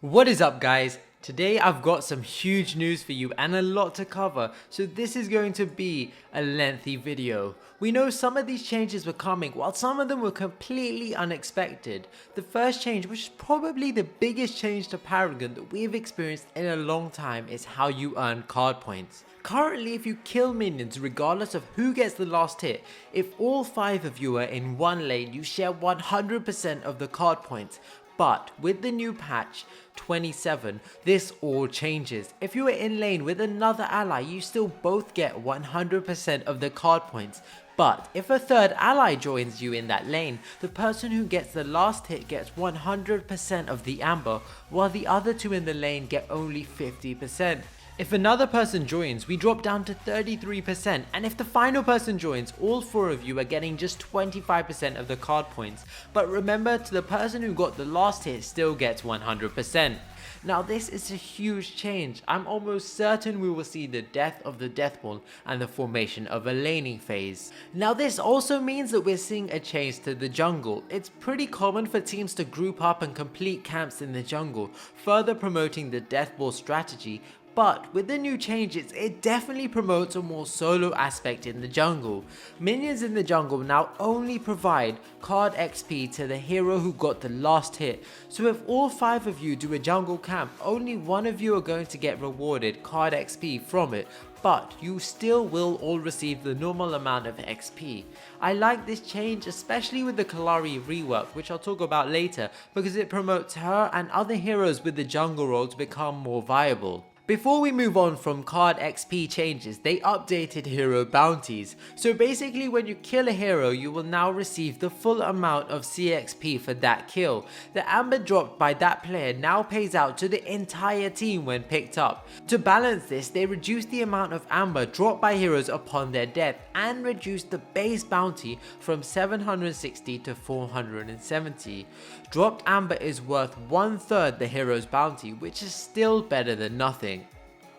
What is up, guys? Today I've got some huge news for you and a lot to cover, so this is going to be a lengthy video. We know some of these changes were coming, while some of them were completely unexpected. The first change, which is probably the biggest change to Paragon that we've experienced in a long time, is how you earn card points. Currently, if you kill minions, regardless of who gets the last hit, if all 5 of you are in one lane, you share 100% of the card points. But with the new patch 27, this all changes. If you are in lane with another ally, you still both get 100% of the card points. But if a third ally joins you in that lane, the person who gets the last hit gets 100% of the amber, while the other two in the lane get only 50%. If another person joins, we drop down to 33%, and if the final person joins, all 4 of you are getting just 25% of the card points. But remember, the person who got the last hit still gets 100%. Now this is a huge change. I'm almost certain we will see the death of the death ball and the formation of a laning phase. Now this also means that we're seeing a change to the jungle. It's pretty common for teams to group up and complete camps in the jungle, further promoting the death ball strategy. But with the new changes, it definitely promotes a more solo aspect in the jungle. Minions in the jungle now only provide card XP to the hero who got the last hit. So if all 5 of you do a jungle camp, only one of you are going to get rewarded card XP from it. But you still will all receive the normal amount of XP. I like this change, especially with the Kalari rework, which I'll talk about later, because it promotes her and other heroes with the jungle role to become more viable. Before we move on from card XP changes, they updated hero bounties. So basically when you kill a hero, you will now receive the full amount of CXP for that kill. The amber dropped by that player now pays out to the entire team when picked up. To balance this, they reduced the amount of amber dropped by heroes upon their death and reduced the base bounty from 760 to 470. Dropped amber is worth 1/3 the hero's bounty, which is still better than nothing.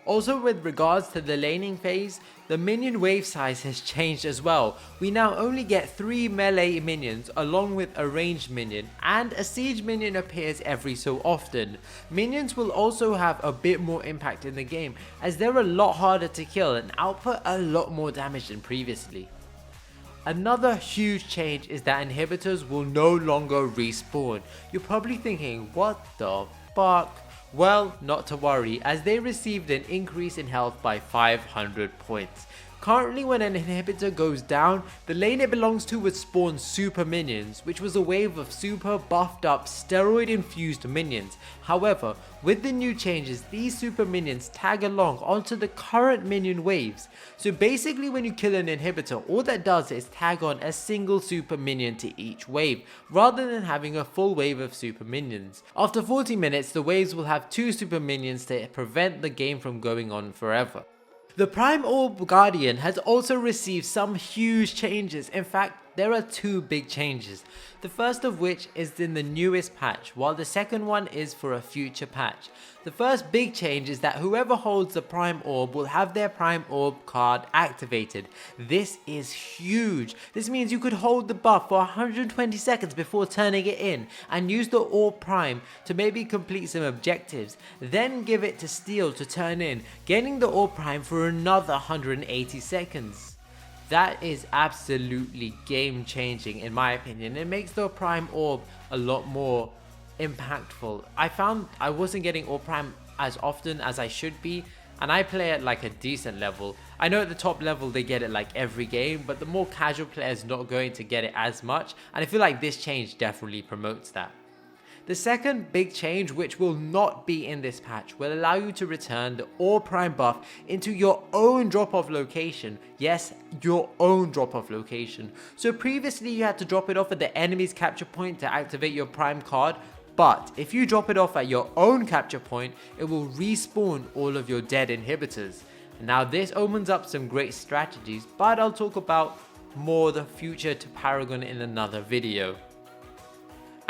Also, with regards to the laning phase, the minion wave size has changed as well. We now only get 3 melee minions along with a ranged minion, and a siege minion appears every so often. Minions will also have a bit more impact in the game, as they're a lot harder to kill and output a lot more damage than previously. Another huge change is that inhibitors will no longer respawn. You're probably thinking, what the fuck? Well, not to worry, as they received an increase in health by 500 points. Currently, when an inhibitor goes down, the lane it belongs to would spawn super minions, which was a wave of super buffed up steroid infused minions. However, with the new changes, these super minions tag along onto the current minion waves. So basically when you kill an inhibitor, all that does is tag on a single super minion to each wave, rather than having a full wave of super minions. After 40 minutes, the waves will have 2 super minions to prevent the game from going on forever. The Prime Orb Guardian has also received some huge changes. In fact, there are 2 big changes. The first of which is in the newest patch, while the second one is for a future patch. The first big change is that whoever holds the Prime Orb will have their Prime Orb card activated. This is huge. This means you could hold the buff for 120 seconds before turning it in and use the Orb Prime to maybe complete some objectives, then give it to Steel to turn in, gaining the Orb Prime for another 180 seconds. That is absolutely game changing in my opinion. It makes the Prime Orb a lot more impactful. I found I wasn't getting Orb Prime as often as I should be, and I play at like a decent level. I know at the top level they get it like every game, but the more casual player is not going to get it as much, and I feel like this change definitely promotes that. The second big change, which will not be in this patch, will allow you to return the Orb Prime buff into your own drop-off location. Yes, your own drop-off location. So previously you had to drop it off at the enemy's capture point to activate your Prime card, but if you drop it off at your own capture point, it will respawn all of your dead inhibitors. Now this opens up some great strategies, but I'll talk about more the future to Paragon in another video.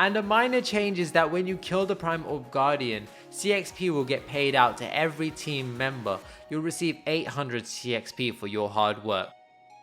And a minor change is that when you kill the Prime Orb Guardian, CXP will get paid out to every team member. You'll receive 800 CXP for your hard work.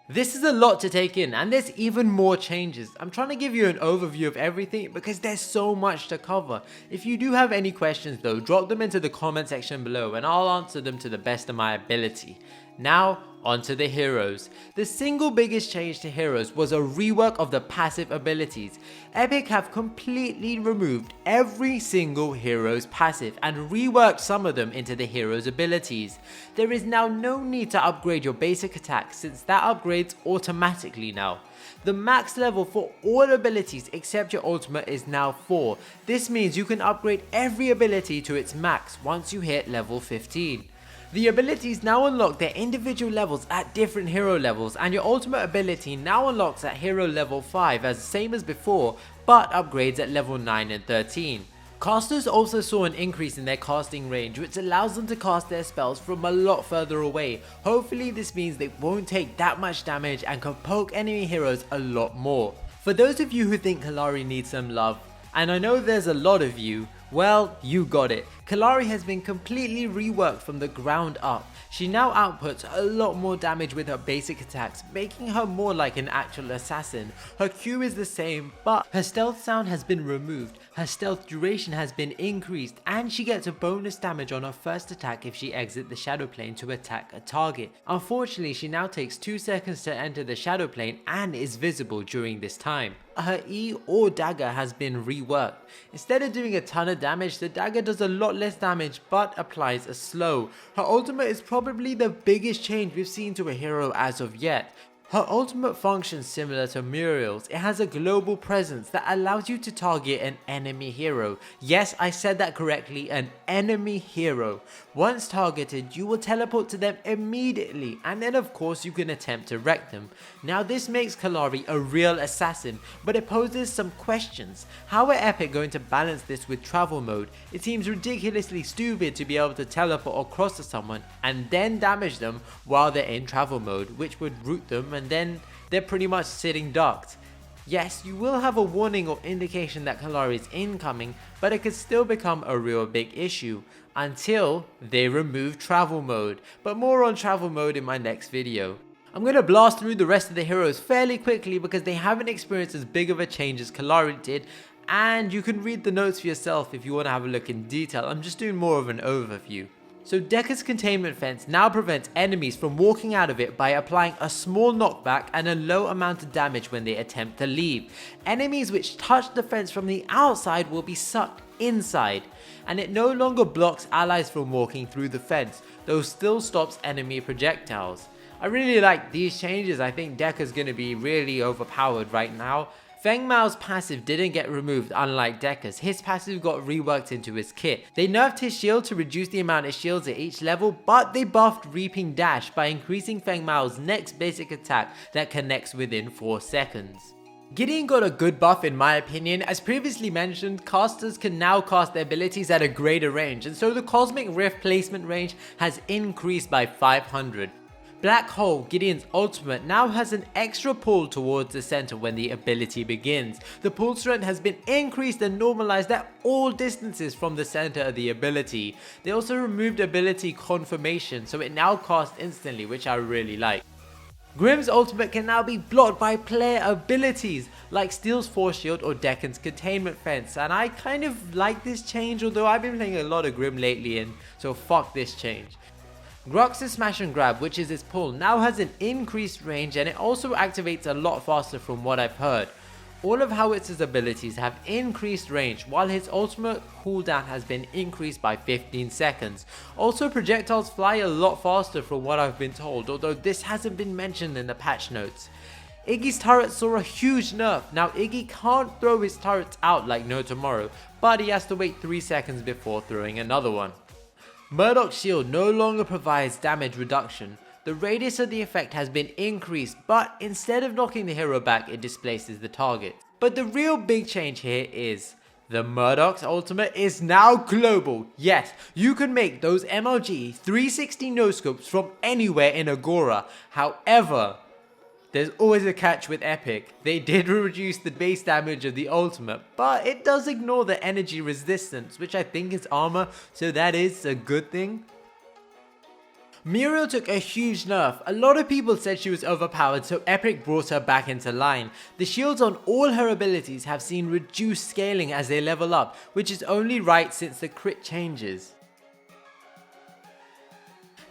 This is a lot to take in, and there's even more changes. I'm trying to give you an overview of everything because there's so much to cover. If you do have any questions though, drop them into the comment section below and I'll answer them to the best of my ability. Now, onto the heroes. The single biggest change to heroes was a rework of the passive abilities. Epic have completely removed every single hero's passive and reworked some of them into the hero's abilities. There is now no need to upgrade your basic attack since that upgrades automatically now. The max level for all abilities except your ultimate is now 4. This means you can upgrade every ability to its max once you hit level 15. The abilities now unlock their individual levels at different hero levels, and your ultimate ability now unlocks at hero level 5 as same as before, but upgrades at level 9 and 13. Casters also saw an increase in their casting range, which allows them to cast their spells from a lot further away. Hopefully this means they won't take that much damage and can poke enemy heroes a lot more. For those of you who think Kallari needs some love, and I know there's a lot of you, well, you got it. Kallari has been completely reworked from the ground up. She now outputs a lot more damage with her basic attacks, making her more like an actual assassin. Her Q is the same, but her stealth sound has been removed, her stealth duration has been increased, and she gets a bonus damage on her first attack if she exits the shadow plane to attack a target. Unfortunately, she now takes 2 seconds to enter the shadow plane and is visible during this time. Her E or dagger has been reworked. Instead of doing a ton of damage, the dagger does a lot less damage but applies a slow. Her ultimate is probably the biggest change we've seen to a hero as of yet. Her ultimate functions similar to Muriel's. It has a global presence that allows you to target an enemy hero. Yes, I said that correctly, an enemy hero. Once targeted, you will teleport to them immediately, and then of course you can attempt to wreck them. Now this makes Kallari a real assassin, but it poses some questions. How are Epic going to balance this with travel mode? It seems ridiculously stupid to be able to teleport across to someone and then damage them while they're in travel mode, which would root them and then they're pretty much sitting ducked. Yes, you will have a warning or indication that Kallari is incoming, but it could still become a real big issue until they remove travel mode. But more on travel mode in my next video. I'm going to blast through the rest of the heroes fairly quickly because they haven't experienced as big of a change as Kallari did, and you can read the notes for yourself if you want to have a look in detail. I'm just doing more of an overview. So Dekka's containment fence now prevents enemies from walking out of it by applying a small knockback and a low amount of damage when they attempt to leave. Enemies which touch the fence from the outside will be sucked inside, and it no longer blocks allies from walking through the fence, though still stops enemy projectiles. I really like these changes. I think Dekka's going to be really overpowered right now. Feng Mao's passive didn't get removed unlike Dekka's. His passive got reworked into his kit. They nerfed his shield to reduce the amount of shields at each level, but they buffed Reaping Dash by increasing Feng Mao's next basic attack that connects within 4 seconds. Gideon got a good buff in my opinion. As previously mentioned, casters can now cast their abilities at a greater range, and so the Cosmic Rift placement range has increased by 500. Black Hole, Gideon's ultimate, now has an extra pull towards the center when the ability begins. The pull strength has been increased and normalized at all distances from the center of the ability. They also removed ability confirmation, so it now casts instantly, which I really like. Grimm's ultimate can now be blocked by player abilities like Steel's Force Shield or Deccan's Containment Fence, and I kind of like this change, although I've been playing a lot of Grimm lately, and so fuck this change. Grox's Smash and Grab, which is his pull, now has an increased range and it also activates a lot faster from what I've heard. All of Howitz's abilities have increased range, while his ultimate cooldown has been increased by 15 seconds. Also, projectiles fly a lot faster from what I've been told, although this hasn't been mentioned in the patch notes. Iggy's turret saw a huge nerf. Now Iggy can't throw his turrets out like no tomorrow, but he has to wait 3 seconds before throwing another one. Murdoch's shield no longer provides damage reduction. The radius of the effect has been increased, but instead of knocking the hero back, it displaces the target. But the real big change here is the Murdoch's ultimate is now global. Yes, you can make those MLG 360 no-scopes from anywhere in Agora. However, there's always a catch with Epic. They did reduce the base damage of the ultimate, but it does ignore the energy resistance, which I think is armor, so that is a good thing. Muriel took a huge nerf. A lot of people said she was overpowered, so Epic brought her back into line. The shields on all her abilities have seen reduced scaling as they level up, which is only right since the crit changes.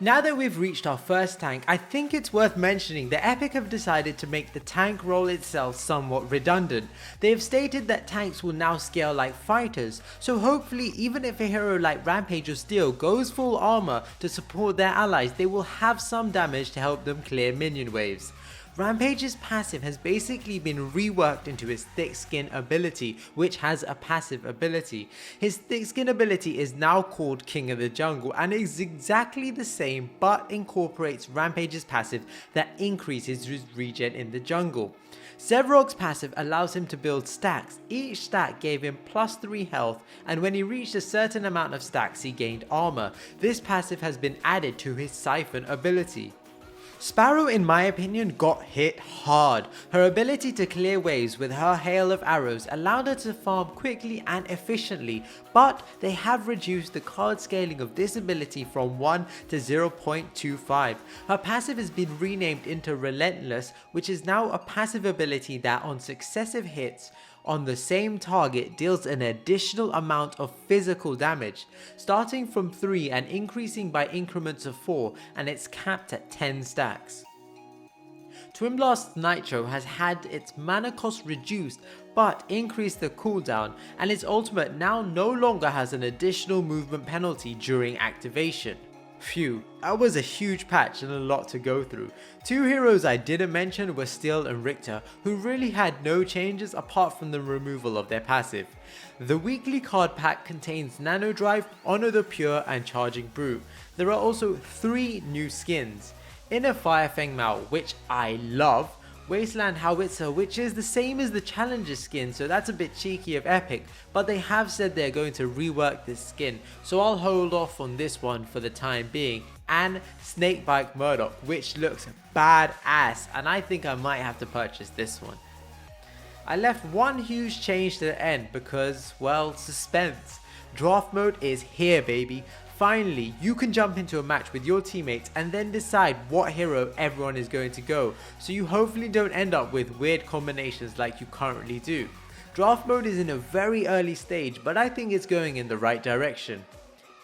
Now that we've reached our first tank, I think it's worth mentioning that Epic have decided to make the tank role itself somewhat redundant. They have stated that tanks will now scale like fighters, so hopefully even if a hero like Rampage or Steel goes full armor to support their allies, they will have some damage to help them clear minion waves. Rampage's passive has basically been reworked into his thick skin ability, which has a passive ability. His thick skin ability is now called King of the Jungle and is exactly the same but incorporates Rampage's passive that increases his regen in the jungle. Sevarog's passive allows him to build stacks. Each stack gave him +3 health, and when he reached a certain amount of stacks he gained armor. This passive has been added to his Siphon ability. Sparrow, in my opinion, got hit hard. Her ability to clear waves with her hail of arrows allowed her to farm quickly and efficiently, but they have reduced the card scaling of this ability from 1 to 0.25. Her passive has been renamed into Relentless, which is now a passive ability that on successive hits on the same target deals an additional amount of physical damage, starting from 3 and increasing by increments of 4, and it's capped at 10 stacks. Twinblast Nitro has had its mana cost reduced but increased the cooldown, and its ultimate now no longer has an additional movement penalty during activation. Phew, that was a huge patch and a lot to go through. Two heroes I didn't mention were Steel and Richter, who really had no changes apart from the removal of their passive. The weekly card pack contains Nano Drive, Honor the Pure and Charging Brute. There are also 3 new skins. Inner Firefang Mao, which I love, Wasteland Howitzer, which is the same as the Challenger skin, so that's a bit cheeky of Epic, but they have said they're going to rework this skin, so I'll hold off on this one for the time being, and Snakebite Murdoch, which looks badass, and I think I might have to purchase this one. I left one huge change to the end because, well, suspense. Draft mode is here, baby. Finally, you can jump into a match with your teammates and then decide what hero everyone is going to go, so you hopefully don't end up with weird combinations like you currently do. Draft mode is in a very early stage, but I think it's going in the right direction.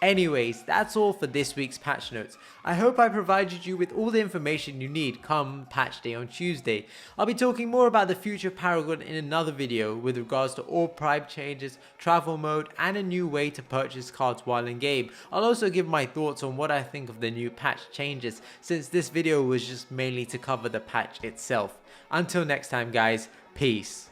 Anyways, that's all for this week's patch notes. I hope I provided you with all the information you need come patch day on Tuesday. I'll be talking more about the future Paragon in another video with regards to all prime changes, travel mode and a new way to purchase cards while in game. I'll also give my thoughts on what I think of the new patch changes, since this video was just mainly to cover the patch itself. Until next time guys, peace.